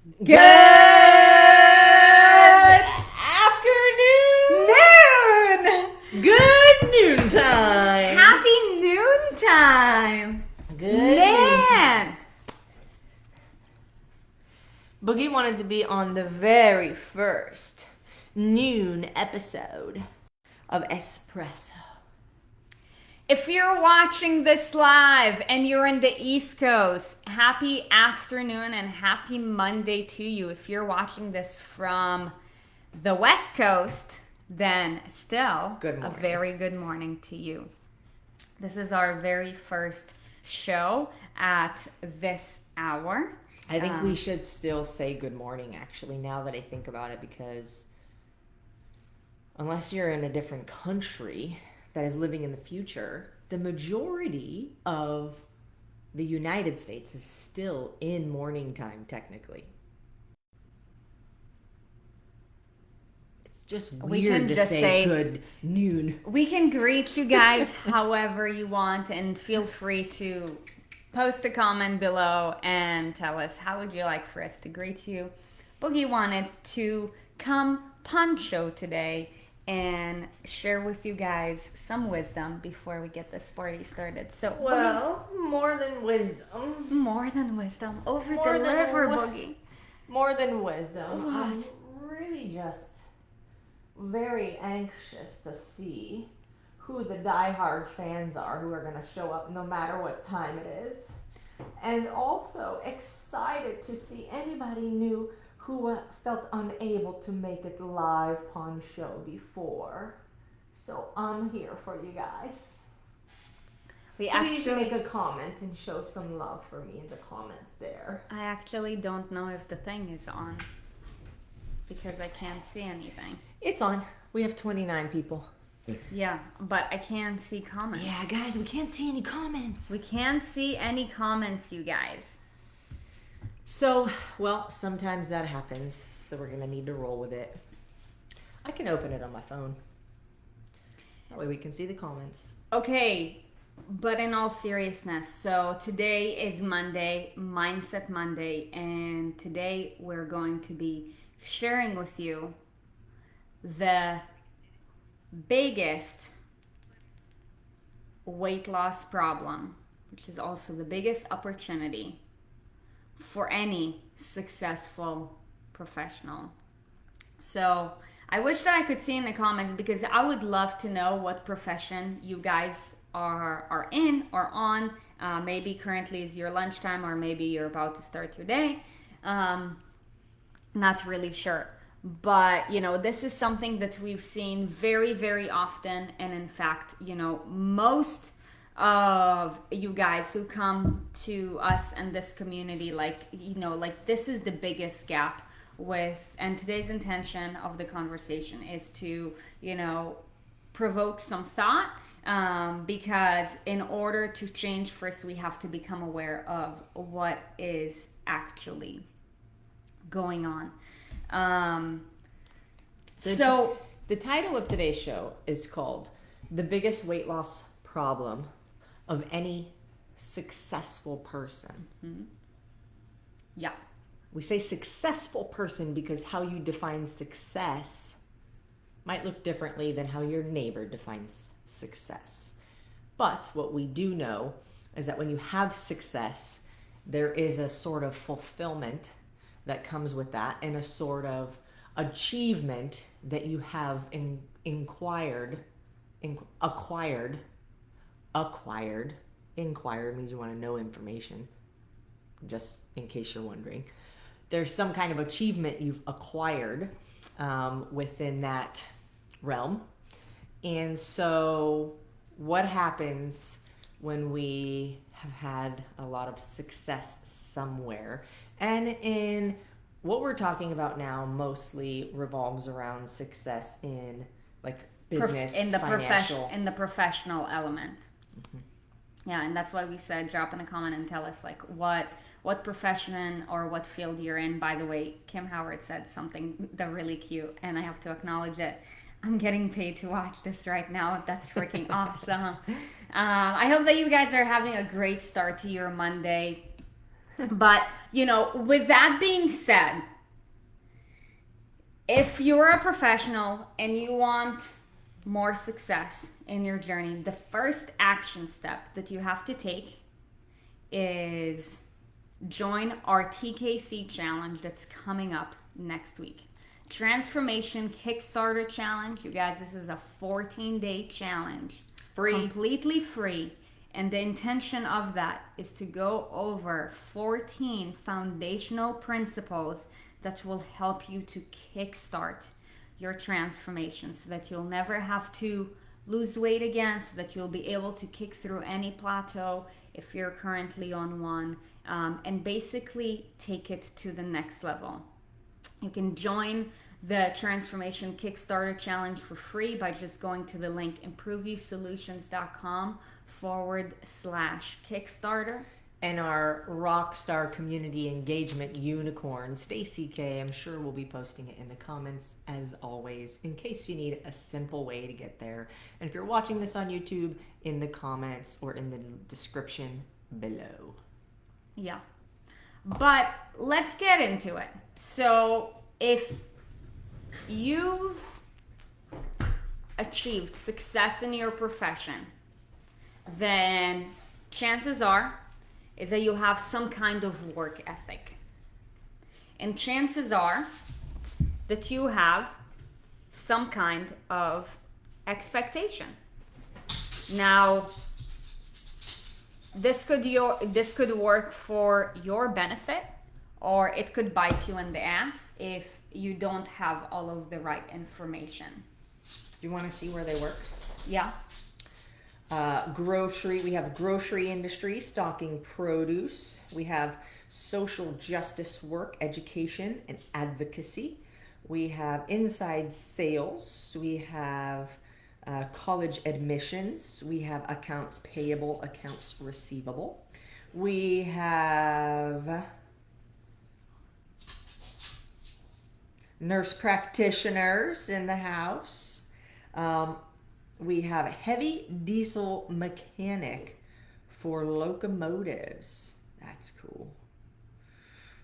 Good afternoon! Good noontime! Happy noontime! Good Man! noontime. Boogie wanted to be on the very first noon episode of Espresso. If you're watching this live and you're in the East Coast, happy afternoon and happy Monday to you. If you're watching this from the West Coast, then still Good morning. A very good morning to you. This is our very first show at this hour. I think we should still say good morning, actually, now that I think about it, because unless you're in a different country that is living in the future, the majority of the United States is still in morning time, technically. It's just weird to say good noon. We can greet you guys however you want, and feel free to post a comment below and tell us how would you like for us to greet you. Boogie wanted to come poncho today and share with you guys some wisdom before we get this party started. So, well, Boogie, more than wisdom. More than wisdom. Over-deliver, Boogie. More than wisdom. What? I'm really just very anxious to see who the diehard fans are who are going to show up no matter what time it is. And also excited to see anybody new who felt unable to make it live on show before. So I'm here for you guys. Please make a comment and show some love for me in the comments there. I actually don't know if the thing is on because I can't see anything. It's on. We have 29 people. Yeah, but I can't see comments. Yeah, guys, we can't see any comments. We can't see any comments, you guys. So, well, sometimes that happens, so we're going to need to roll with it. I can open it on my phone. That way we can see the comments. Okay, but in all seriousness, so today is Monday, Mindset Monday, and today we're going to be sharing with you the biggest weight loss problem, which is also the biggest opportunity for any successful professional. So I wish that I could see in the comments, because I would love to know what profession you guys are in or on. Maybe currently is your lunchtime, or maybe you're about to start your day. Not really sure. But, you know, this is something that we've seen very, very often. And in fact, you know, most of you guys who come to us and this community, like, you know, like this is the biggest gap with, and today's intention of the conversation is to, you know, provoke some thought, because in order to change, first we have to become aware of what is actually going on. The title of today's show is called The Biggest Weight Loss Problem of Any Successful Person. Mm-hmm. Yeah. We say successful person because how you define success might look differently than how your neighbor defines success. But what we do know is that when you have success, there is a sort of fulfillment that comes with that, and a sort of achievement that you have acquired means you want to know information, just in case you're wondering. There's some kind of achievement you've acquired within that realm. And so what happens when we have had a lot of success somewhere? And in what we're talking about now mostly revolves around success in like business, financial. In the professional element. Mm-hmm. Yeah, and that's why we said drop in a comment and tell us like what profession or what field you're in. By the way, Kim Howard said something that really cute, and I have to acknowledge it. I'm getting paid to watch this right now. That's freaking awesome. I hope that you guys are having a great start to your Monday. But, with that being said, if you're a professional and you want more success in your journey, the first action step that you have to take is join our TKC challenge that's coming up next week. Transformation Kickstarter Challenge. You guys, this is a 14-day challenge. Free. Completely free. And the intention of that is to go over 14 foundational principles that will help you to kickstart your transformation so that you'll never have to lose weight again, so that you'll be able to kick through any plateau if you're currently on one, and basically take it to the next level. You can join the Transformation Kickstarter Challenge for free by just going to the link improveyousolutions.com/Kickstarter. And our Rockstar Community Engagement Unicorn, Stacy K, I'm sure we'll be posting it in the comments as always, in case you need a simple way to get there. And if you're watching this on YouTube, in the comments or in the description below. Yeah. But let's get into it. So if you've achieved success in your profession, then chances are is that you have some kind of work ethic. And chances are that you have some kind of expectation. Now, this could work for your benefit, or it could bite you in the ass if you don't have all of the right information. Do you want to see where they work? Yeah. We have grocery industry, stocking produce. We have social justice work, education, and advocacy. We have inside sales. We have college admissions. We have accounts payable, accounts receivable. We have nurse practitioners in the house. We have a heavy diesel mechanic for locomotives. That's cool.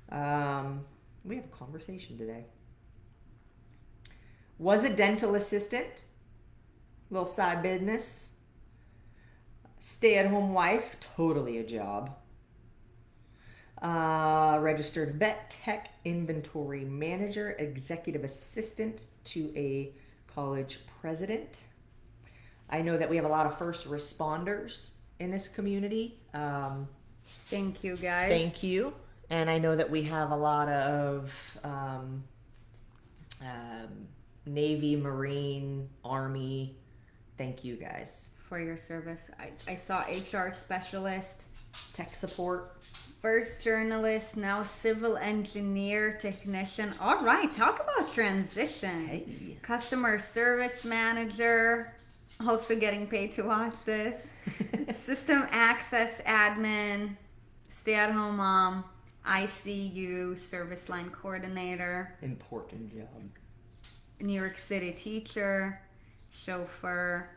We have a conversation today. Was a dental assistant. Little side business. Stay-at-home wife. Totally a job. Registered vet tech inventory manager. Executive assistant to a college president. I know that we have a lot of first responders in this community. Thank you, guys. Thank you. And I know that we have a lot of Navy, Marine, Army. Thank you, guys. For your service. I saw HR specialist, Tech support. first journalist, now civil engineer, technician. All right, talk about transition. Hey. Customer service manager, also getting paid to watch this. System access admin, stay-at-home mom, ICU service line coordinator, Important job. New York City teacher, chauffeur.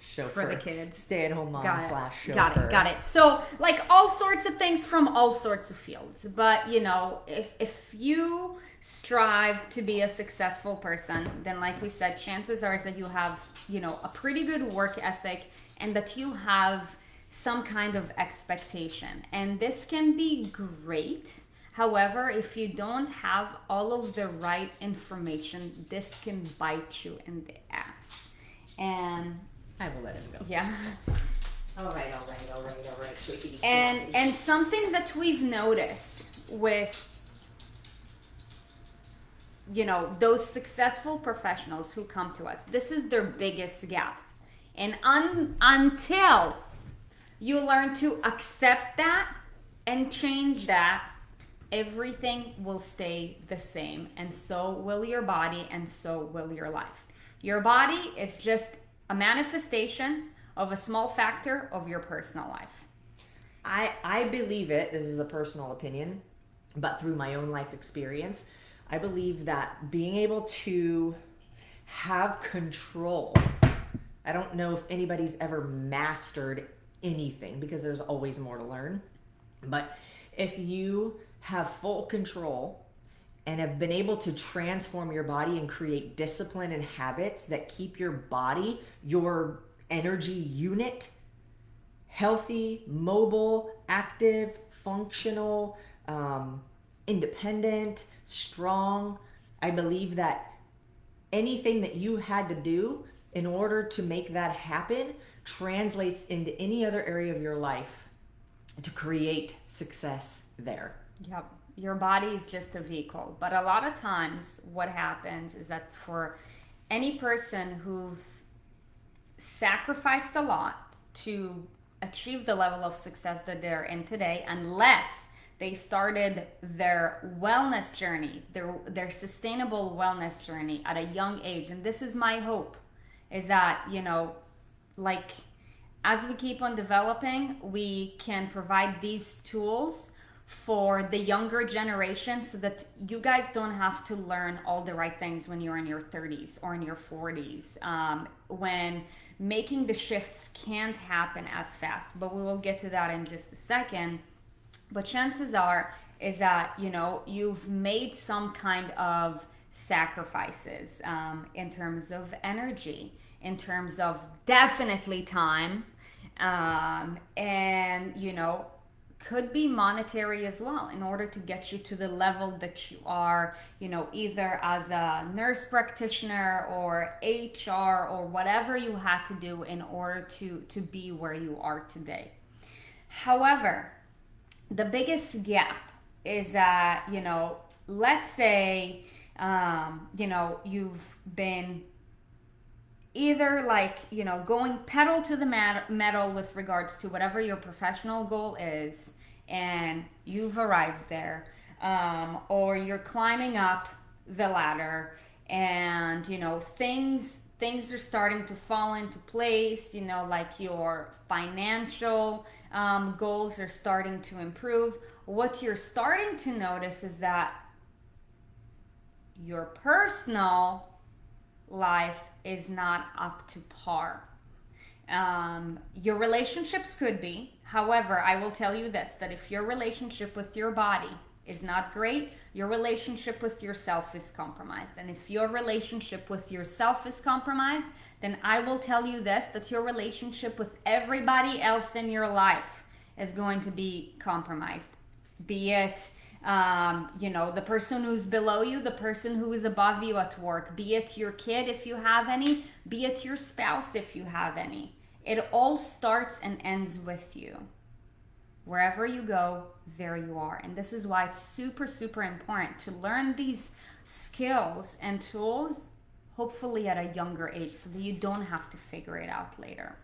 Chauffeur. For the kids. Stay-at-home mom / chauffeur. Got it. So, like, all sorts of things from all sorts of fields. But, if you strive to be a successful person, then, like we said, chances are is that you have, a pretty good work ethic and that you have some kind of expectation. And this can be great. However, if you don't have all of the right information, this can bite you in the ass. And I will let him go. yeah. All right. Sweetie. And something that we've noticed with those successful professionals who come to us, this is their biggest gap. And until you learn to accept that and change that, everything will stay the same, and so will your body, and so will your life. Your body is just a manifestation of a small factor of your personal life. I believe it. This is a personal opinion, but through my own life experience, I believe that being able to have control. I don't know if anybody's ever mastered anything because there's always more to learn, but if you have full control and have been able to transform your body and create discipline and habits that keep your body, your energy unit, healthy, mobile, active, functional, independent, strong. I believe that anything that you had to do in order to make that happen translates into any other area of your life to create success there. Yep. Your body is just a vehicle. But a lot of times what happens is that for any person who've sacrificed a lot to achieve the level of success that they're in today, unless they started their wellness journey, their sustainable wellness journey at a young age. And this is my hope, is that, like, as we keep on developing, we can provide these tools for the younger generation so that you guys don't have to learn all the right things when you're in your 30s or in your 40s, when making the shifts can't happen as fast. But we will get to that in just a second. But chances are is that, you've made some kind of sacrifices in terms of energy, in terms of definitely time, and, could be monetary as well, in order to get you to the level that you are, either as a nurse practitioner or HR or whatever you had to do in order to be where you are today. However, the biggest gap is that, let's say, you've been either going pedal to the metal with regards to whatever your professional goal is, and you've arrived there, or you're climbing up the ladder, and things are starting to fall into place, like your financial goals are starting to improve. What you're starting to notice is that your personal life is not up to par. Your relationships could be. However, I will tell you this, that if your relationship with your body is not great, your relationship with yourself is compromised. And if your relationship with yourself is compromised, then I will tell you this, that your relationship with everybody else in your life is going to be compromised. Be it the person who's below you, the person who is above you at work, be it your kid if you have any, be it your spouse if you have any. It all starts and ends with you. Wherever you go, there you are. And this is why it's super, super important to learn these skills and tools, hopefully at a younger age, so that you don't have to figure it out later.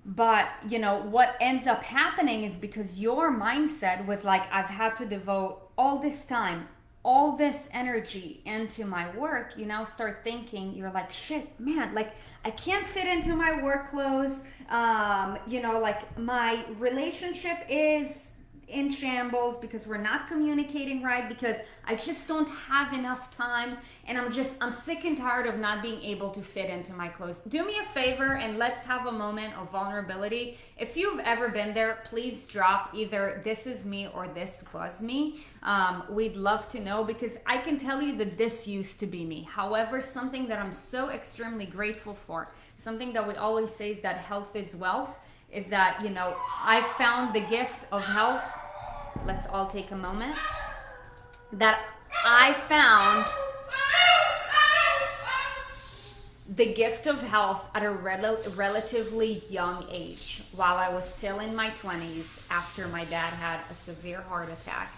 But, what ends up happening is because your mindset was like, I've had to devote all this time, all this energy into my work, you now start thinking, you're like, shit, man, like I can't fit into my work clothes. Like my relationship is in shambles because we're not communicating right, because I just don't have enough time, and I'm sick and tired of not being able to fit into my clothes. Do me a favor and let's have a moment of vulnerability. If you've ever been there, please drop either this is me or this was me. We'd love to know, because I can tell you that this used to be me. However, something that I'm so extremely grateful for, something that we always say is that health is wealth, is that, I found the gift of health. Let's all take a moment. That I found the gift of health at a relatively young age, while I was still in my 20s, after my dad had a severe heart attack,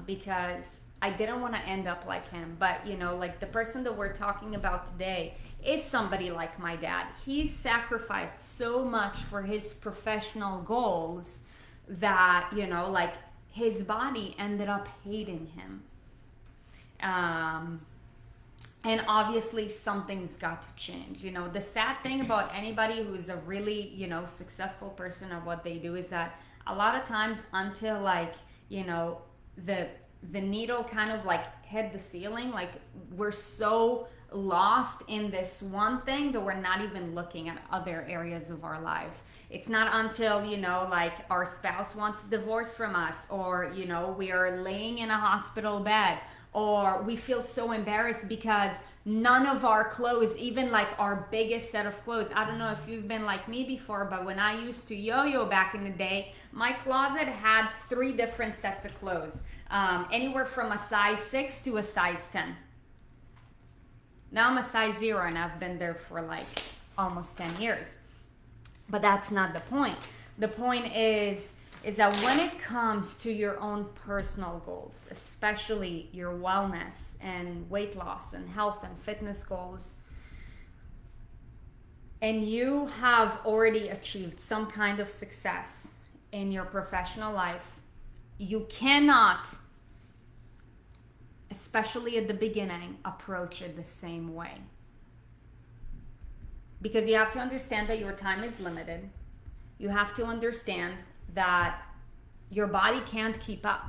because I didn't want to end up like him. But, like the person that we're talking about today is somebody like my dad. He sacrificed so much for his professional goals that, like his body ended up hating him. And obviously something's got to change. The sad thing about anybody who's a really, successful person at what they do is that a lot of times until the the needle kind of like hit the ceiling. Like we're so lost in this one thing that we're not even looking at other areas of our lives. It's not until, you know, like our spouse wants a divorce from us, or, you know, we are laying in a hospital bed, or we feel so embarrassed because none of our clothes, even like our biggest set of clothes, I don't know if you've been like me before, but when I used to yo-yo back in the day, my closet had 3 different sets of clothes, anywhere from a size 6 to a size 10. Now I'm a size 0 and I've been there for like almost 10 years. But that's not the point. The point is that when it comes to your own personal goals, especially your wellness and weight loss and health and fitness goals, and you have already achieved some kind of success in your professional life, you cannot, especially at the beginning, approach it the same way. Because you have to understand that your time is limited. You have to understand that your body can't keep up.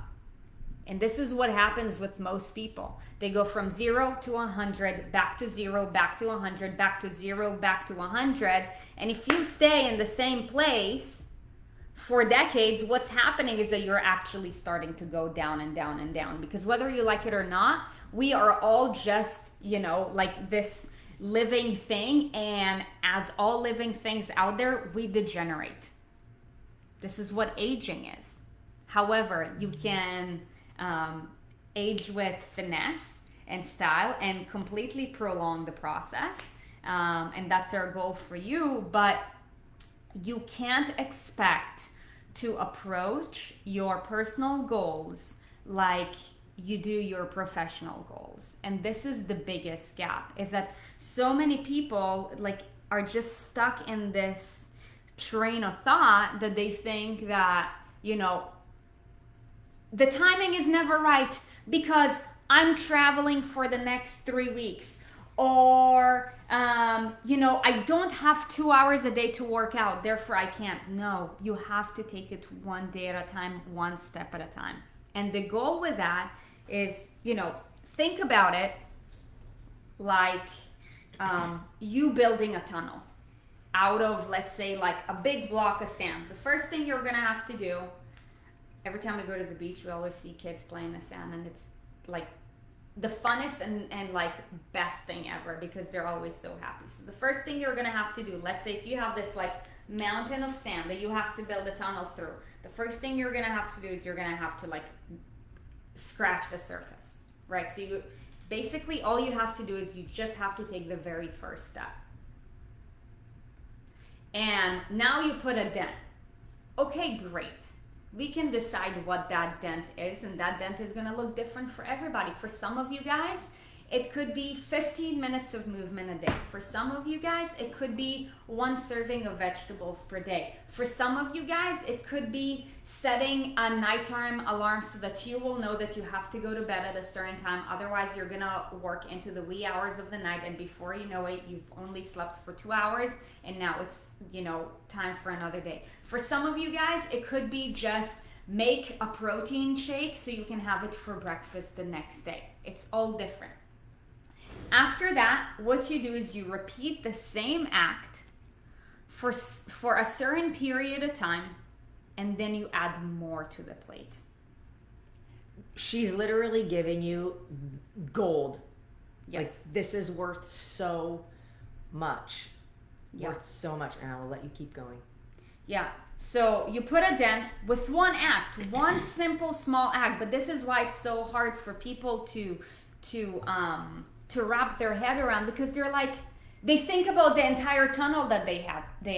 And this is what happens with most people. They go from 0 to 100, back to 0, back to 100, back to 0, back to 100. And if you stay in the same place for decades, what's happening is that you're actually starting to go down and down and down. Because whether you like it or not, we are all just, you know, like this living thing. And as all living things out there, we degenerate. This is what aging is. However, you can age with finesse and style and completely prolong the process. And that's our goal for you. But you can't expect to approach your personal goals like you do your professional goals. And this is the biggest gap, is that so many people like are just stuck in this train of thought that they think that, you know, the timing is never right because I'm traveling for the next 3 weeks, or you know, I don't have 2 hours a day to work out, therefore I can't. No, you have to take it one day at a time, one step at a time. And the goal with that is, you know, think about it like you building a tunnel out of, let's say, like a big block of sand. The first thing you're gonna have to do, every time we go to the beach, we always see kids playing in the sand, and it's like the funnest and like best thing ever because they're always so happy. So the first thing you're gonna have to do, let's say if you have this like mountain of sand that you have to build a tunnel through, the first thing you're gonna have to do is you're gonna have to like scratch the surface, right? So you basically, all you have to do is you just have to take the very first step. And now you put a dent. Okay, great. We can decide what that dent is, and that dent is going to look different for everybody. For some of you guys, it could be 15 minutes of movement a day. For some of you guys, it could be 1 serving of vegetables per day. For some of you guys, it could be setting a nighttime alarm so that you will know that you have to go to bed at a certain time. Otherwise, you're going to work into the wee hours of the night, and before you know it, you've only slept for 2 hours, and now it's, you know, time for another day. For some of you guys, it could be just make a protein shake so you can have it for breakfast the next day. It's all different. After that, what you do is you repeat the same act for a certain period of time, and then you add more to the plate. She's literally giving you gold. Yes. Like, this is worth so much. Yeah. Worth so much. And I will let you keep going. Yeah. So you put a dent with one act, one simple small act. But this is why it's so hard for people to wrap their head around, because they're like, they think about the entire tunnel that they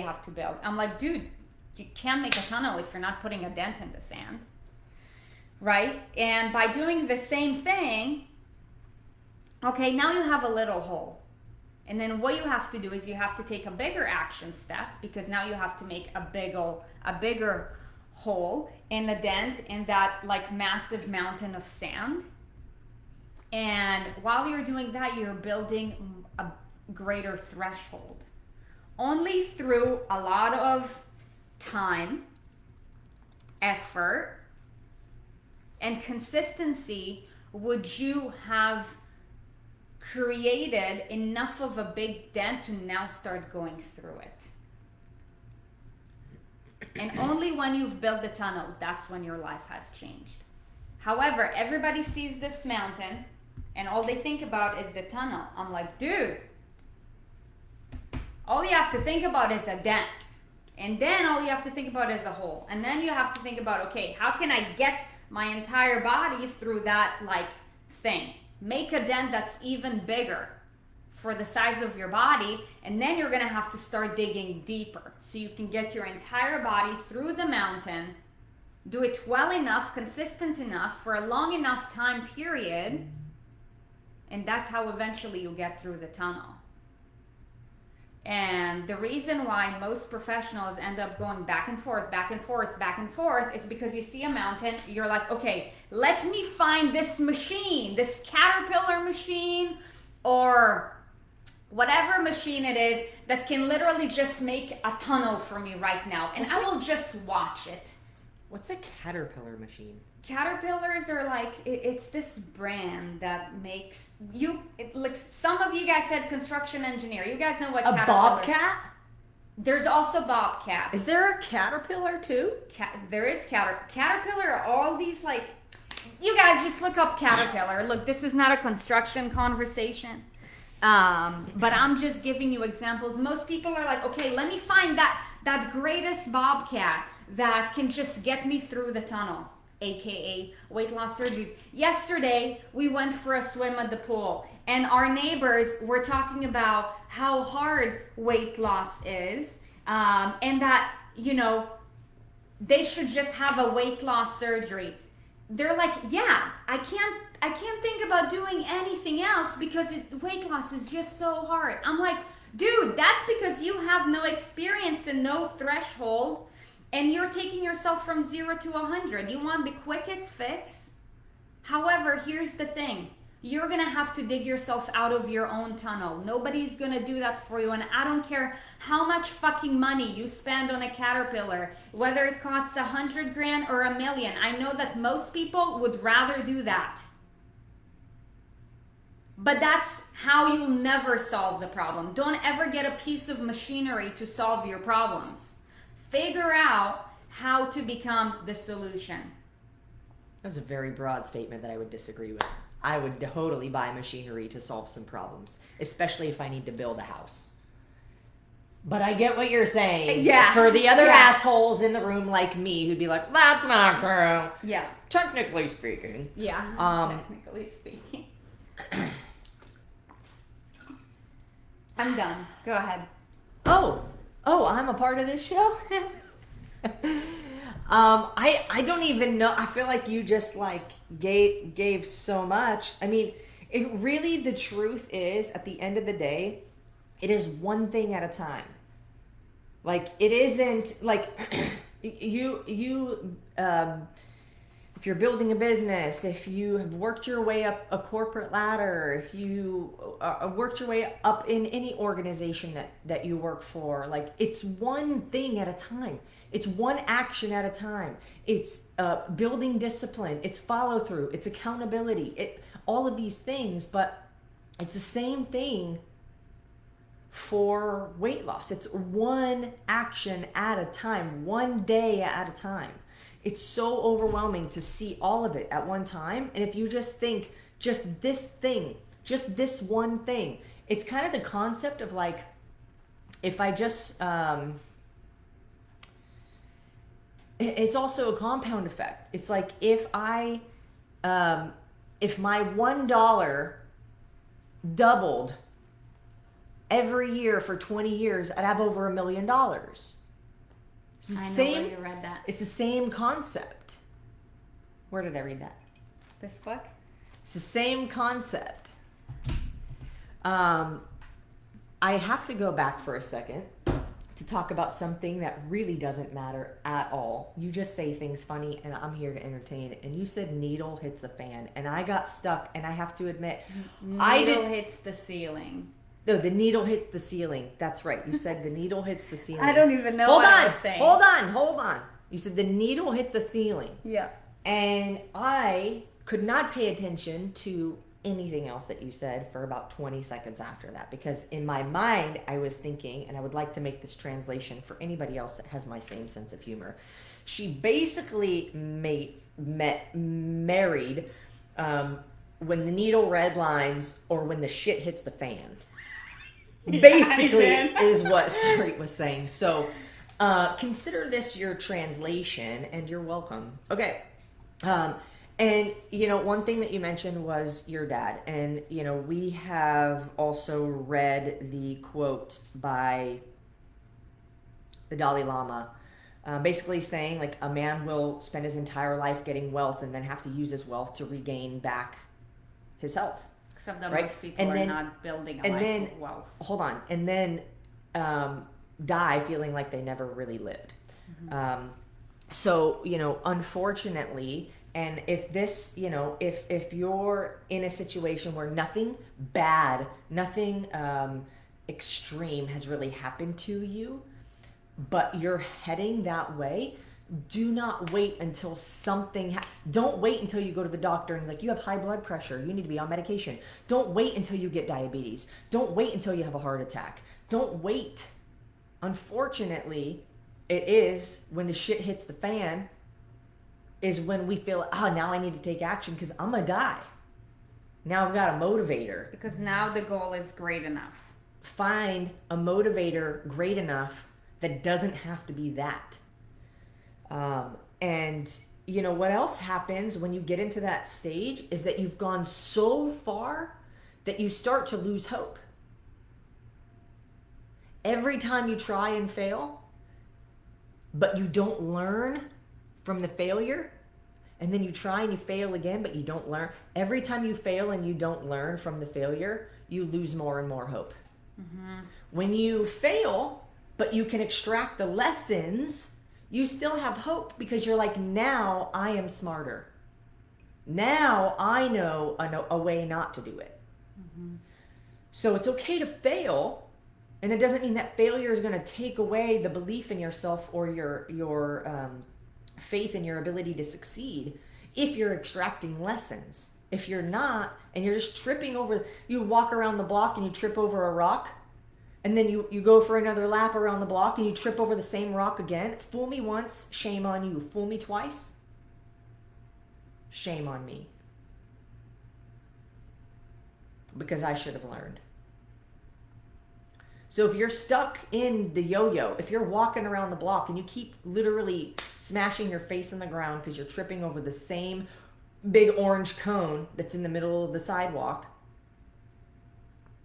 have to build. I'm like, dude, you can't make a tunnel if you're not putting a dent in the sand, right? And by doing the same thing, okay, now you have a little hole. And then what you have to do is you have to take a bigger action step, because now you have to make a bigger hole in the dent in that like massive mountain of sand. And while you're doing that, you're building a greater threshold. Only through a lot of time, effort, and consistency would you have created enough of a big dent to now start going through it? And only when you've built the tunnel, that's when your life has changed. However, everybody sees this mountain and all they think about is the tunnel. I'm like, dude, all you have to think about is a dent. And then all you have to think about is a hole. And then you have to think about, okay, how can I get my entire body through that like thing? Make a dent that's even bigger for the size of your body, and then you're gonna have to start digging deeper so you can get your entire body through the mountain, do it well enough, consistent enough, for a long enough time period, and that's how eventually you get through the tunnel. And the reason why most professionals end up going back and forth, back and forth, back and forth is because you see a mountain, you're like, okay, let me find this machine, this caterpillar machine, or whatever machine it is that can literally just make a tunnel for me right now, and I will just watch it. What's a caterpillar machine? Caterpillars are like, it's this brand that makes you, like some of you guys said construction engineer. You guys know what a caterpillar. bobcat? There's also bobcat. Is there a caterpillar too? There is caterpillar are all these like, you guys just look up caterpillar. Look, this is not a construction conversation. But I'm just giving you examples. Most people are like, okay, let me find that greatest bobcat that can just get me through the tunnel, aka weight loss surgeries. Yesterday, we went for a swim at the pool, and our neighbors were talking about how hard weight loss is, and that, you know, they should just have a weight loss surgery. They're like, yeah, I can't think about doing anything else because weight loss is just so hard. I'm like, dude, that's because you have no experience and no threshold, and you're taking yourself from 0 to 100. You want the quickest fix? However, here's the thing. You're going to have to dig yourself out of your own tunnel. Nobody's going to do that for you. And I don't care how much fucking money you spend on a caterpillar, whether it costs $100,000 or $1 million. I know that most people would rather do that. But that's how you'll never solve the problem. Don't ever get a piece of machinery to solve your problems. Figure out how to become the solution. That's a very broad statement that I would disagree with. I would totally buy machinery to solve some problems, especially if I need to build a house. But I get what you're saying. Yeah. For the other assholes in the room like me who'd be like, that's not true. Yeah. Technically speaking. Yeah. Technically speaking. I'm done. Go ahead. Oh, I'm a part of this show? I don't even know. I feel like you just like gave so much. I mean, it really, the truth is, at the end of the day, it is one thing at a time. Like, it isn't like if you're building a business, if you have worked your way up a corporate ladder, if you worked your way up in any organization that you work for, like, it's one thing at a time. It's one action at a time. It's building discipline. It's follow through. It's accountability. All of these things, but it's the same thing for weight loss. It's one action at a time, one day at a time. It's so overwhelming to see all of it at one time. And if you just think just this thing, just this one thing, it's kind of the concept of like, if I just, it's also a compound effect. It's like if my $1 doubled every year for 20 years, I'd have over $1 million. I know where you read that. It's the same concept. Where did I read that? This book? It's the same concept. I have to go back for a second to talk about something that really doesn't matter at all. You just say things funny, and I'm here to entertain. And you said needle hits the fan, and I got stuck, and I have to admit, Needle hits the ceiling. No, the needle hit the ceiling. That's right. You said the needle hits the ceiling. I don't even know what I was saying. Hold on. You said the needle hit the ceiling. Yeah. And I could not pay attention to anything else that you said for about 20 seconds after that, because in my mind I was thinking, and I would like to make this translation for anybody else that has my same sense of humor. She basically married when the needle redlines or when the shit hits the fan. Basically is what Sarit was saying. So consider this your translation, and you're welcome. Okay. And, you know, one thing that you mentioned was your dad. And, you know, we have also read the quote by the Dalai Lama, basically saying, like, a man will spend his entire life getting wealth and then have to use his wealth to regain back his health. Except that right? most people are not building a life of wealth. Hold on. And then die feeling like they never really lived. Mm-hmm. So, you know, unfortunately, and if this, you know, if you're in a situation where nothing bad, nothing extreme has really happened to you, but you're heading that way, do not wait until something don't wait until you go to the doctor and like, you have high blood pressure, you need to be on medication. Don't wait until you get diabetes. Don't wait until you have a heart attack. Don't wait. Unfortunately, it is when the shit hits the fan is when we feel, now I need to take action because I'm gonna die. Now I've got a motivator. Because now the goal is great enough. Find a motivator great enough that doesn't have to be that. And you know what else happens when you get into that stage is that you've gone so far that you start to lose hope. Every time you try and fail, but you don't learn from the failure, and then you try and you fail again, but you don't learn. Every time you fail and you don't learn from the failure, you lose more and more hope. Mm-hmm. When you fail, but you can extract the lessons, you still have hope because you're like, now I am smarter. Now I know a way not to do it. Mm-hmm. So it's okay to fail, and it doesn't mean that failure is going to take away the belief in yourself or your faith in your ability to succeed if you're extracting lessons. If you're not, and you're just tripping over, you walk around the block and you trip over a rock, and then you go for another lap around the block and you trip over the same rock again. Fool me once, shame on you. Fool me twice, shame on me. Because I should have learned. So if you're stuck in the yo-yo, if you're walking around the block and you keep literally smashing your face in the ground because you're tripping over the same big orange cone that's in the middle of the sidewalk,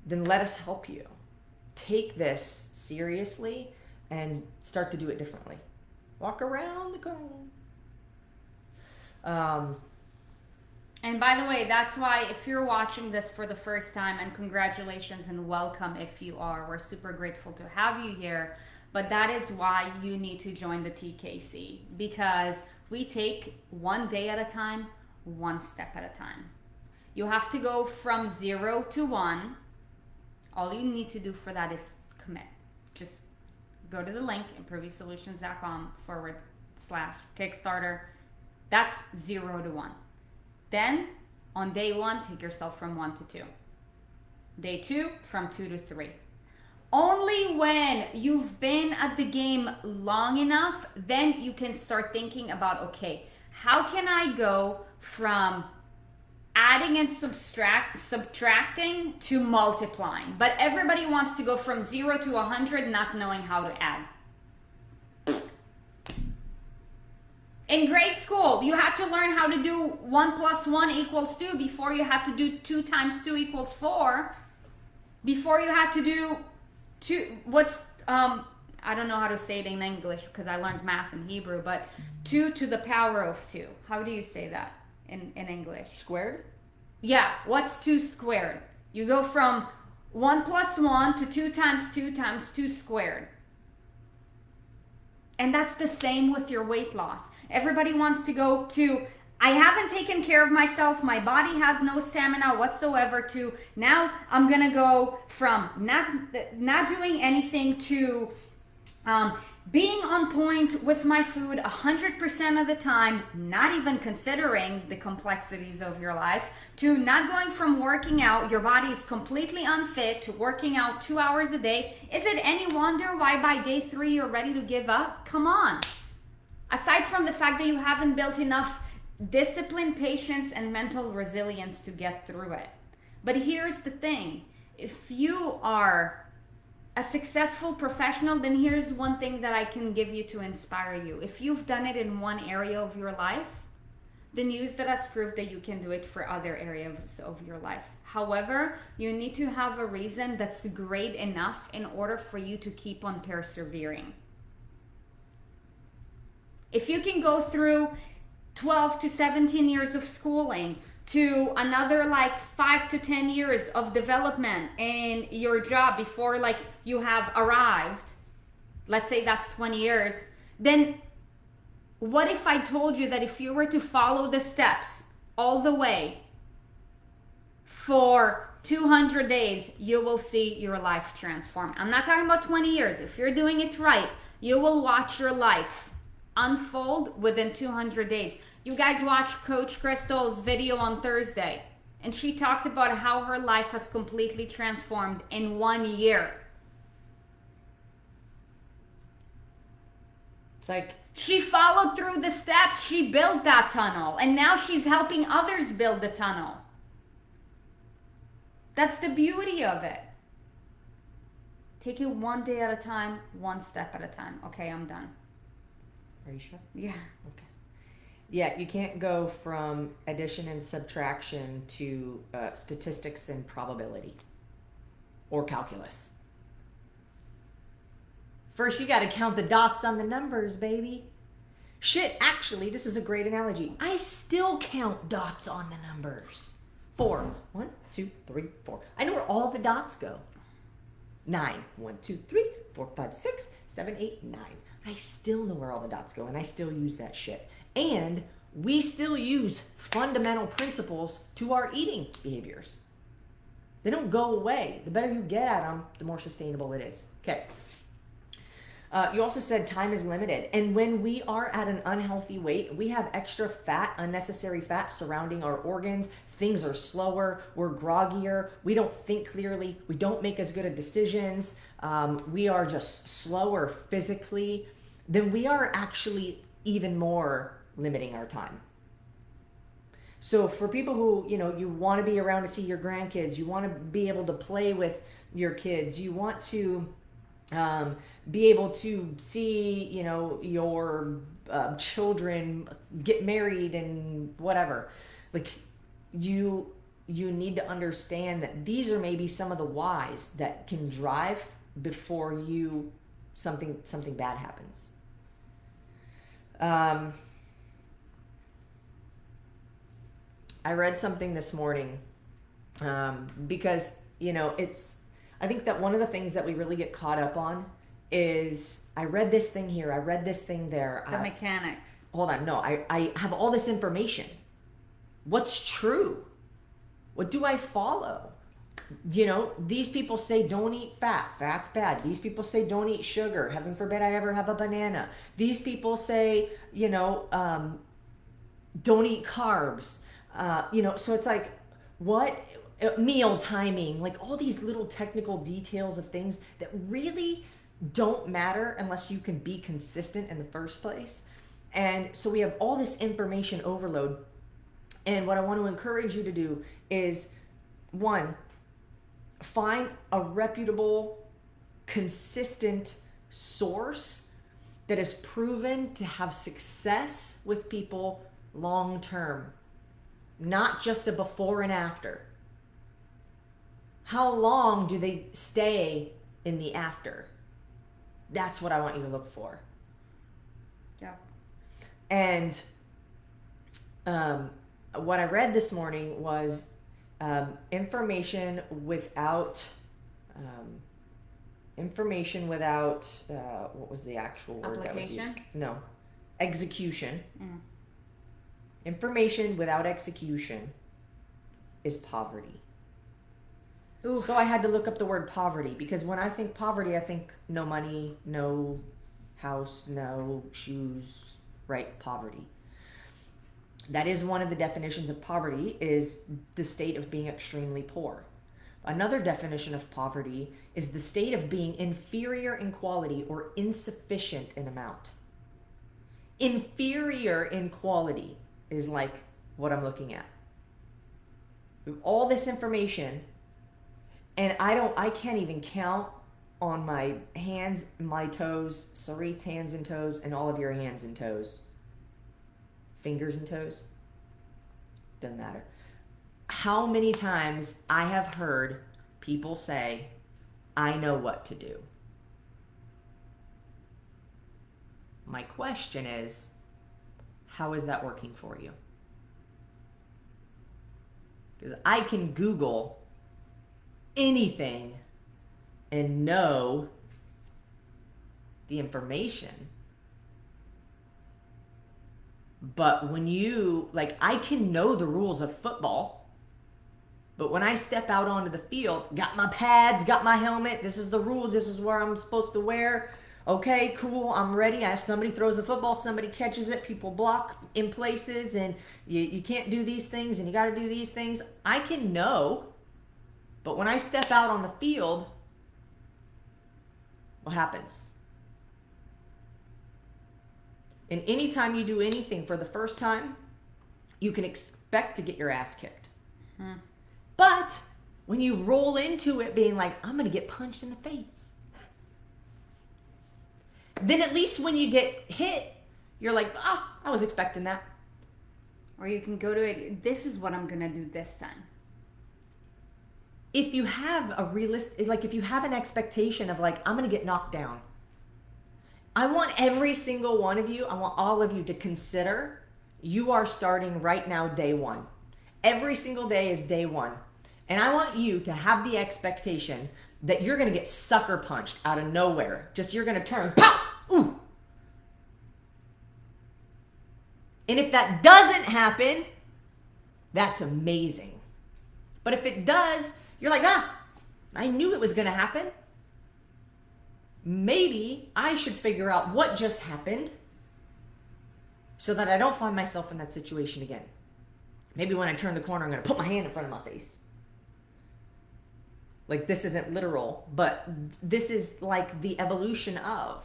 then let us help you. Take this seriously and start to do it differently. Walk around the cone. And by the way, that's why if you're watching this for the first time, and congratulations and welcome if you are, we're super grateful to have you here. But that is why you need to join the TKC, because we take one day at a time, one step at a time. You have to go from 0 to 1. All you need to do for that is commit. Just go to the link, improvesolutions.com/Kickstarter. That's 0 to 1. Then, on day 1, take yourself from 1 to 2. Day 2, from 2 to 3. Only when you've been at the game long enough, then you can start thinking about, okay, how can I go from adding and subtracting to multiplying? But everybody wants to go from 0 to 100 not knowing how to add. In grade school, you had to learn how to do 1 + 1 = 2 before you had to do 2 × 2 = 4. Before you had to do I don't know how to say it in English because I learned math in Hebrew, but 2 to the power of 2. How do you say that in English? Squared? Yeah, what's 2 squared? You go from 1 + 1 to 2 × 2 × 2 squared. And that's the same with your weight loss. Everybody wants to go to, I haven't taken care of myself, my body has no stamina whatsoever, to now I'm gonna go from not doing anything to being on point with my food 100% of the time, not even considering the complexities of your life, to not going from working out, your body is completely unfit, to working out 2 hours a day. Is it any wonder why by day 3 you're ready to give up? Come on. Aside from the fact that you haven't built enough discipline, patience, and mental resilience to get through it. But here's the thing. If you are a successful professional, then here's one thing that I can give you to inspire you. If you've done it in one area of your life, then use that as proof that you can do it for other areas of your life. However, you need to have a reason that's great enough in order for you to keep on persevering. If you can go through 12 to 17 years of schooling, to another like 5 to 10 years of development in your job before like you have arrived, let's say that's 20 years, then what if I told you that if you were to follow the steps all the way for 200 days, you will see your life transform? I'm not talking about 20 years. If you're doing it right, you will watch your life unfold within 200 days. You guys watched Coach Crystal's video on Thursday, and she talked about how her life has completely transformed in 1 year. It's like she followed through the steps, she built that tunnel, and now she's helping others build the tunnel. That's the beauty of it. Take it one day at a time, one step at a time. Okay, I'm done. Are you sure? Yeah. Okay. Yeah, you can't go from addition and subtraction to statistics and probability or calculus. First, you got to count the dots on the numbers, baby. Shit, actually, this is a great analogy. I still count dots on the numbers. 4. 1, 2, 3, 4. I know where all the dots go. 9. 1, 2, 3, 4, 5, 6, 7, 8, 9. I still know where all the dots go, and I still use that shit. And we still use fundamental principles to our eating behaviors. They don't go away. The better you get at them, the more sustainable it is. Okay. You also said time is limited. And when we are at an unhealthy weight, we have extra fat, unnecessary fat surrounding our organs. Things are slower. We're groggier. We don't think clearly. We don't make as good of decisions. We are just slower physically. Then we are actually even more limiting our time. So for people who, you want to be around to see your grandkids, you want to be able to play with your kids, you want to be able to see, your children get married and whatever. Like you need to understand that these are maybe some of the whys that can drive before something bad happens. I read something this morning because, I think that one of the things that we really get caught up on is I read this thing here, I read this thing there. The mechanics. Hold on, no, I have all this information. What's true? What do I follow? These people say don't eat fat. Fat's bad. These people say don't eat sugar. Heaven forbid I ever have a banana. These people say, don't eat carbs. So it's like, what? Meal timing, like all these little technical details of things that really don't matter unless you can be consistent in the first place. And so we have all this information overload. And what I want to encourage you to do is, 1, find a reputable, consistent source that is proven to have success with people long term, not just a before and after. How long do they stay in the after? That's what I want you to look for. Yeah. And what I read this morning was information without what was the actual word that was used? No. Execution. Information without execution is poverty. Oof. So I had to look up the word poverty, because when I think poverty, I think no money, no house, no shoes, right? Poverty. That is one of the definitions of poverty, is the state of being extremely poor. Another definition of poverty is the state of being inferior in quality or insufficient in amount. Inferior in quality is like what I'm looking at. All this information, and I can't even count on my hands, my toes, Sarit's hands and toes, and all of your hands and toes. Fingers and toes. Doesn't matter. How many times I have heard people say, I know what to do. My question is, how is that working for you? Because I can Google anything and know the information. But when you, like, I can know the rules of football, but when I step out onto the field, got my pads, got my helmet, this is the rules, this is where I'm supposed to wear. Okay, cool, I'm ready. As somebody throws the football, somebody catches it, people block in places, and you can't do these things, and you got to do these things. I can know, but when I step out on the field, what happens? And anytime you do anything for the first time, you can expect to get your ass kicked. But when you roll into it being like, I'm going to get punched in the face, then at least when you get hit, you're like, I was expecting that. Or you can go to it, this is what I'm going to do this time. If you have a realistic, like if you have an expectation of like, I'm going to get knocked down, I want every single one of you, I want all of you to consider you are starting right now, day one. Every single day is day one. And I want you to have the expectation that you're going to get sucker punched out of nowhere. Just you're going to turn, pow, ooh. And if that doesn't happen, that's amazing. But if it does, you're like, I knew it was going to happen. Maybe I should figure out what just happened so that I don't find myself in that situation again. Maybe when I turn the corner, I'm going to put my hand in front of my face. Like, this isn't literal, but this is like the evolution of,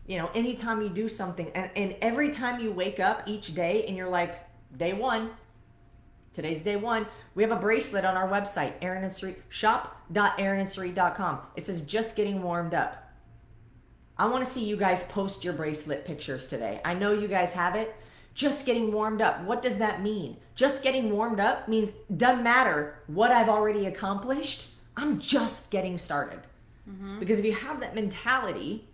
anytime you do something, and every time you wake up each day and you're like, day one, today's day one, we have a bracelet on our website, Erin and Sarit, shop.erinandsarit.com. It says, just getting warmed up. I want to see you guys post your bracelet pictures today. I know you guys have it. Just getting warmed up. What does that mean? Just getting warmed up means doesn't matter what I've already accomplished. I'm just getting started. Because if you have that mentality,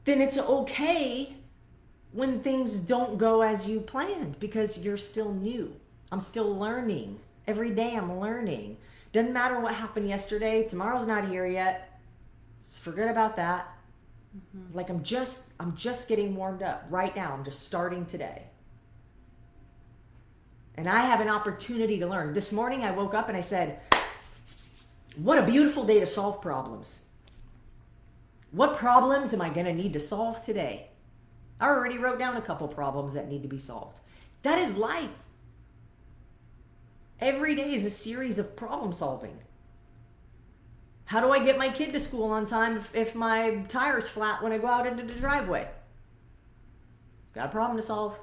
then it's okay when things don't go as you planned because you're still new. I'm still learning. Every day I'm learning. Doesn't matter what happened yesterday. Tomorrow's not here yet. Forget about that. Like I'm just getting warmed up right now. I'm just starting today. And I have an opportunity to learn. This morning I woke up and I said, what a beautiful day to solve problems. What problems am I going to need to solve today? I already wrote down a couple problems that need to be solved. That is life. Every day is a series of problem solving. How do I get my kid to school on time if my tire's flat when I go out into the driveway? Got a problem to solve.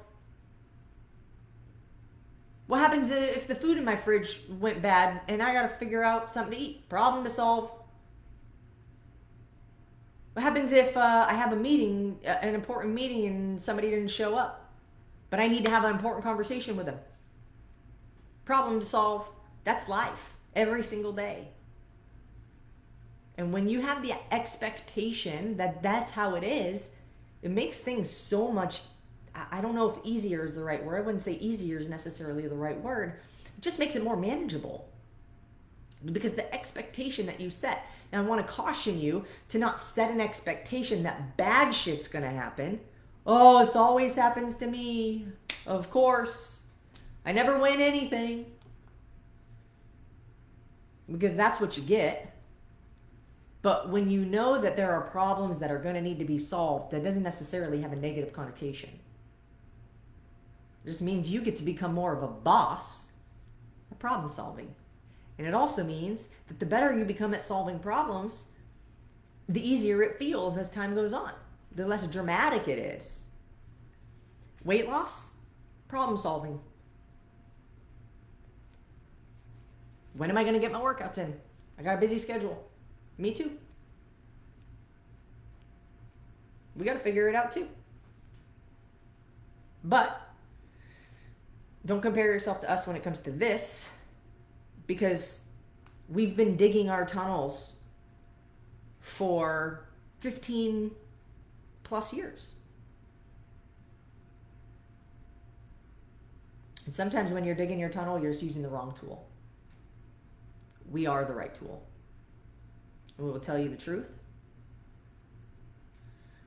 What happens if the food in my fridge went bad and I got to figure out something to eat? Problem to solve. What happens if I have a meeting, an important meeting, and somebody didn't show up, but I need to have an important conversation with them? Problem to solve. That's life every single day. And when you have the expectation that that's how it is, it makes things so much, I don't know if easier is the right word. I wouldn't say easier is necessarily the right word. It just makes it more manageable. Because the expectation that you set, and I want to caution you to not set an expectation that bad shit's going to happen. Oh, this always happens to me. Of course. I never win anything. Because that's what you get. But when you know that there are problems that are going to need to be solved, that doesn't necessarily have a negative connotation. It just means you get to become more of a boss at problem solving. And it also means that the better you become at solving problems, the easier it feels as time goes on. The less dramatic it is. Weight loss, problem solving. When am I going to get my workouts in? I got a busy schedule. Me too. We got to figure it out too. But don't compare yourself to us when it comes to this, because we've been digging our tunnels for 15 plus years. And sometimes when you're digging your tunnel, you're just using the wrong tool. We are the right tool. And we will tell you the truth.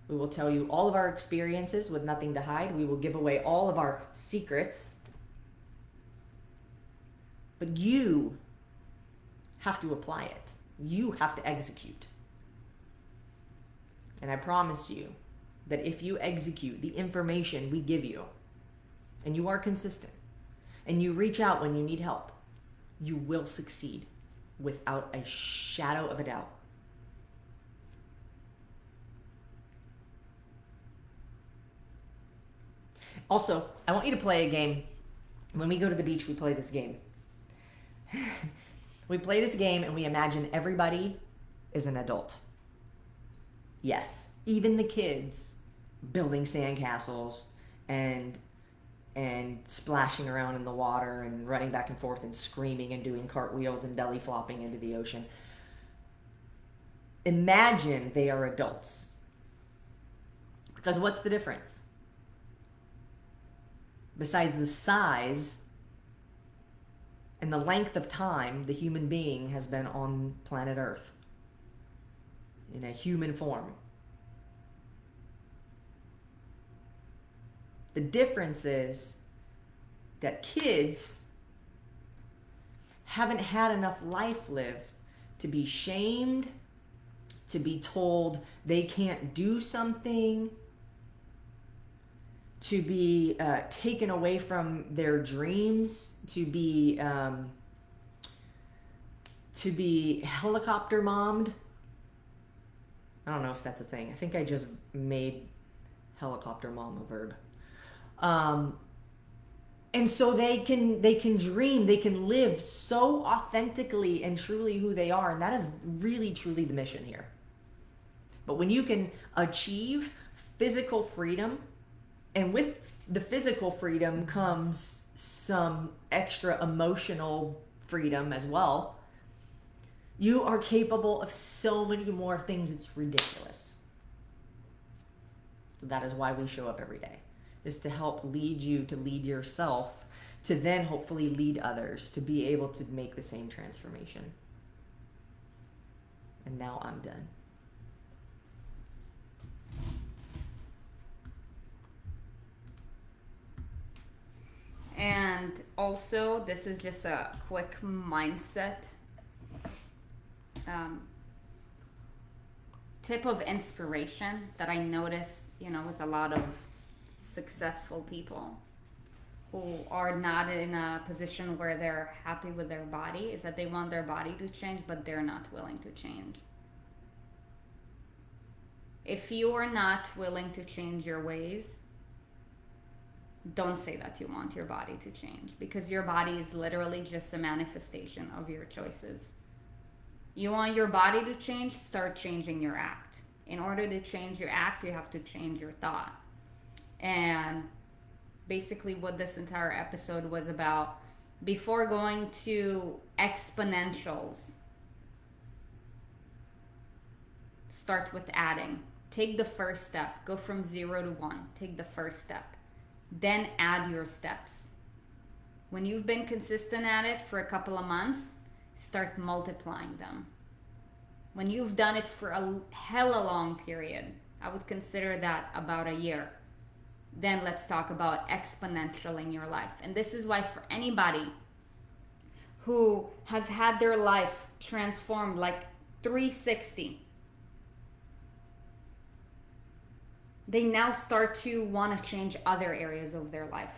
We will tell you all of our experiences with nothing to hide. We will give away all of our secrets. But you have to apply it. You have to execute. And I promise you that if you execute the information we give you, and you are consistent, and you reach out when you need help, you will succeed without a shadow of a doubt. Also, I want you to play a game. When we go to the beach, we play this game. We play this game and we imagine everybody is an adult. Yes, even the kids building sandcastles and splashing around in the water and running back and forth and screaming and doing cartwheels and belly flopping into the ocean. Imagine they are adults. Because what's the difference? Besides the size and the length of time the human being has been on planet Earth in a human form. The difference is that kids haven't had enough life lived to be shamed, to be told they can't do something, to be taken away from their dreams, to be helicopter mommed. I don't know if that's a thing. I think I just made helicopter mom a verb. And so they can dream, they can live so authentically and truly who they are, and that is really truly the mission here. But when you can achieve physical freedom, and with the physical freedom comes some extra emotional freedom as well, you are capable of so many more things, it's ridiculous. So that is why we show up every day, is to help lead you to lead yourself, to then hopefully lead others to be able to make the same transformation. And now I'm done. And also, this is just a quick mindset tip of inspiration that I notice, with a lot of successful people who are not in a position where they're happy with their body, is that they want their body to change, but they're not willing to change. If you are not willing to change your ways, don't say that you want your body to change, because your body is literally just a manifestation of your choices. You want your body to change, start changing your act. In order to change your act, you have to change your thought. And basically what this entire episode was about, before going to exponentials, start with adding. Take the first step. Go from 0 to 1. Take the first step. Then add your steps. When you've been consistent at it for a couple of months, start multiplying them. When you've done it for a hella long period, I would consider that about a year, then let's talk about exponential in your life. And this is why, for anybody who has had their life transformed like 360. They now start to want to change other areas of their life.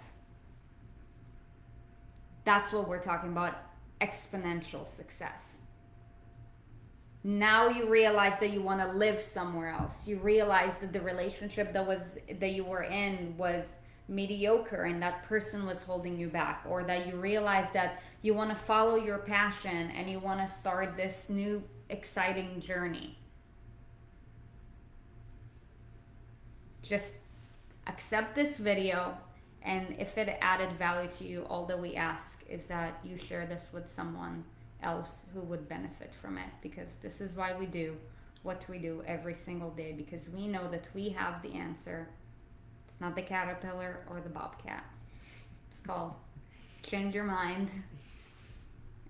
That's what we're talking about, exponential success. Now you realize that you want to live somewhere else. You realize that the relationship that you were in was mediocre and that person was holding you back, or that you realize that you want to follow your passion and you want to start this new exciting journey. Just accept this video, and if it added value to you, all that we ask is that you share this with someone else who would benefit from it, because this is why we do what we do every single day, because we know that we have the answer. It's not the caterpillar or the bobcat. It's called change your mind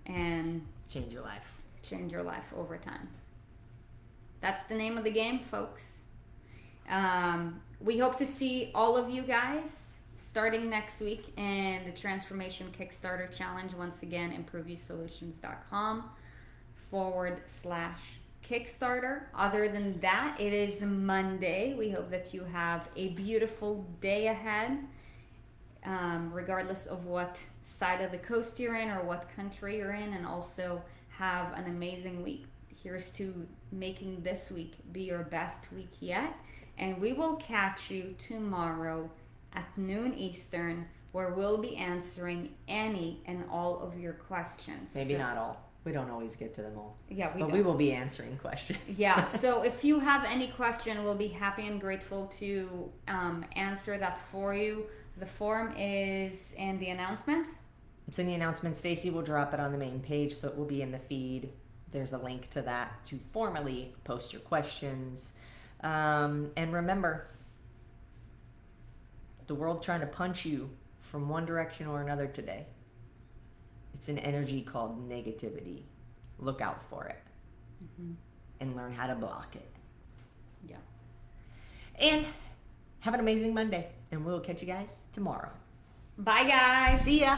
and change your life. Change your life over time. That's the name of the game, folks. We hope to see all of you guys starting next week in the Transformation Kickstarter Challenge. Once again, improveyousolutions.com/Kickstarter. Other than that, it is Monday. We hope that you have a beautiful day ahead, regardless of what side of the coast you're in or what country you're in, and also have an amazing week. Here's to making this week be your best week yet. And we will catch you tomorrow at noon Eastern, where we'll be answering any and all of your questions. Maybe not all. We don't always get to them all. Yeah, but we will be answering questions. Yeah, so if you have any question, we'll be happy and grateful to answer that for you. The form is in the announcements. It's in the announcements. Stacy will drop it on the main page, so it will be in the feed. There's a link to that to formally post your questions. And remember, the world trying to punch you from one direction or another today. It's an energy called negativity. Look out for it. And learn how to block it. Yeah. And have an amazing Monday. And we'll catch you guys tomorrow. Bye, guys. See ya.